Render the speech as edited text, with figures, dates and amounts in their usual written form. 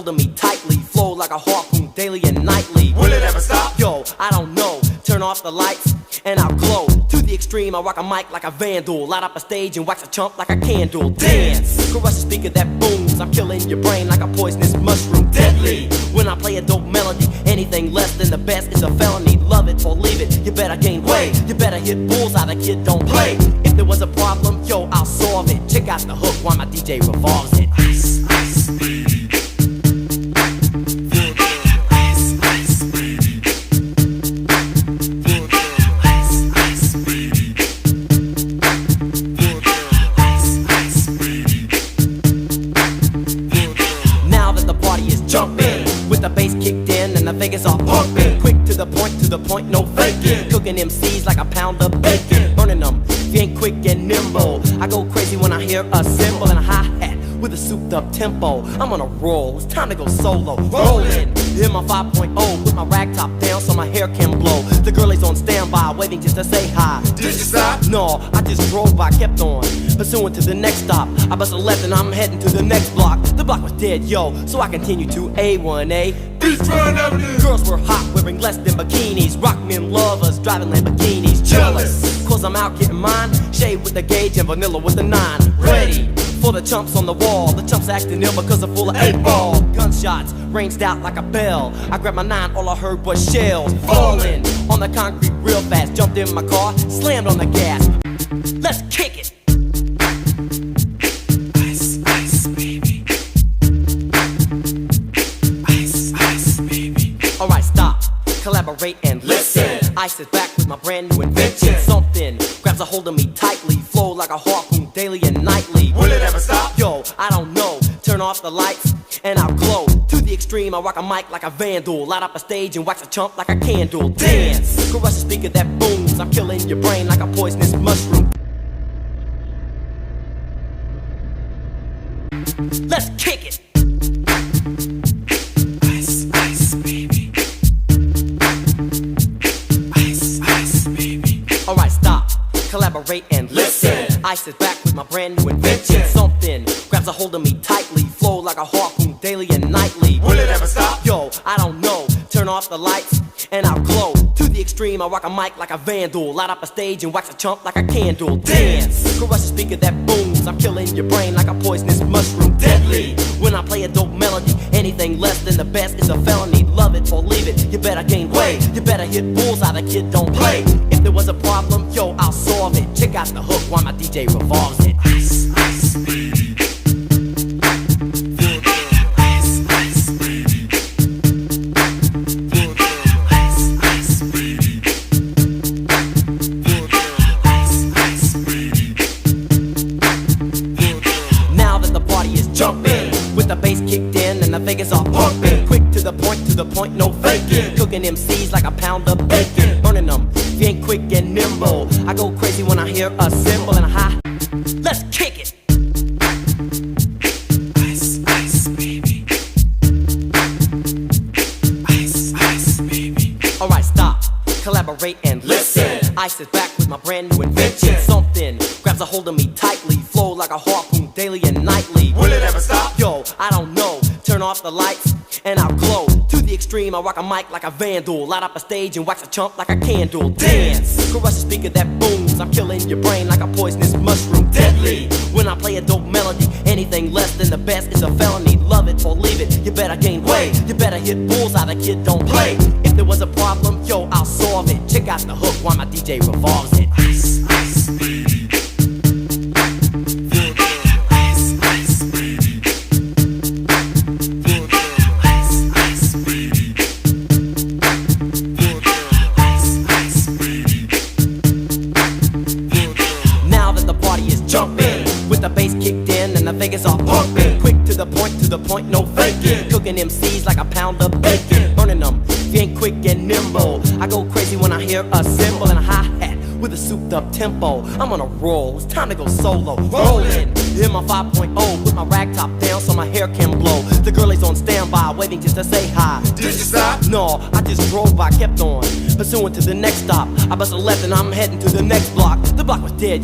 hold of me tightly, flow like a harpoon daily and nightly. Will it ever stop? Yo, I don't know. Turn off the lights and I'll glow. To the extreme, I rock a mic like a vandal. Light up a stage and wax a chump like a candle. Dance, crush a speaker that booms. I'm killing your brain like a poisonous mushroom. Deadly, when I play a dope melody. Anything less than the best is a felony. Love it or leave it, you better gain weight. You better hit bullseye, the kid don't play. If there was a problem, yo, I'll solve it. Check out the hook while my DJ revolves it. Ice, ice, baby. Jumping, with the bass kicked in and the Vegas all pumping. Quick to the point, no faking. Cooking MCs like a pound of bacon. Burning them, if you ain't quick and nimble. I go crazy when I hear a cymbal and a hi-hat with a souped up tempo. I'm on a roll, it's time to go solo. Rolling, in my 5.0 with my rag top down so my hair can blow. The girl is on standby, waiting just to say hi. Did you stop? No, I just drove by, kept on pursuing to the next stop. I bust a left and I'm heading to the next block. The block was dead, yo, so I continued to A1A. Beachfront Avenue. Girls were hot, wearing less than bikinis. Rock men lovers, driving Lamborghinis. Jealous, cause I'm out getting mine. Shade with the gauge and vanilla with the 9. Ready for the chumps on the wall. The chumps acting ill because they're full of 8-ball. Gunshots ranged out like a bell. I grabbed my 9, all I heard was shells falling on the concrete real fast. Jumped in my car, slammed on the gas. Let's kick it. Ice, ice, baby. Ice, ice, baby. Alright, stop, collaborate and listen. Ice is back with my brand new invention. Something grabs a hold of me tightly, flow like a harpoon daily and nightly. Will it ever stop? Yo, I don't know. Turn off the lights and I'll glow. To the extreme, I rock a mic like a vandal. Light up a stage and wax a chump like a candle. Dance, crush a speaker that booms. I'm killing your brain like a poisonous mushroom. Let's kick it. Ice, ice, baby. Ice, ice, baby. Alright, stop, collaborate and listen. Ice is back with my brand new invention. Something grabs a hold of me tightly, flow like a harpoon daily and nightly. Will it ever stop? Yo, I don't know. Turn off the lights and I'll glow. To the extreme, I rock a mic like a vandal. Light up a stage and wax a chump like a candle. Dance, crush a speaker that booms. I'm killing your brain like a poisonous mushroom. Deadly, when I play a dope melody. Anything less than the best is a felony. Love it or leave it, you better gain weight. You better hit bullseye, the kid don't play. If there was a problem, yo, I'll solve it. Check out the hook while my DJ revolves it. Ice, ice, baby. Jumping, with the bass kicked in and the Vegas all pumping. Quick to the point, no faking. Cooking MCs like a pound of bacon. Burning them, if you ain't quick and nimble. I go crazy when I hear a cymbal and a hi. Let's kick it. Ice, ice, baby. Ice, ice, baby. Alright, stop, collaborate and listen. Ice is back with my brand new invention. Something grabs a hold of me tightly, flow like a harpoon daily and nightly. Will it ever stop? Yo, I don't know. Turn off the lights and I'll glow. To the extreme, I rock a mic like a vandal. Light up a stage and wax a chump like a candle. Dance, crush a speaker that booms. I'm killing your brain like a poisonous mushroom. Deadly, when I play a dope melody. Anything less than the best is a felony. Love it or leave it, you better gain weight. You better hit bullseye, the kid don't play. If there was a problem, yo, I'll solve it. Check out the hook while my DJ revolves it. Ice, ice, baby. Jumping, with the bass kicked in and the Vegas all pumping. Quick to the point, no faking. Cooking MCs like a pound of bacon. Burning them, if you ain't quick and nimble. I go crazy when I hear a cymbal and a hi-hat with a souped up tempo. I'm on a roll, it's time to go solo. Rolling, in my 5.0 with my rag top down so my hair can blow. The girl is on standby, waiting just to say hi. Did you stop? No, I just drove by, kept on pursuing to the next stop. I bust a left and I'm heading to the next block. The block was dead.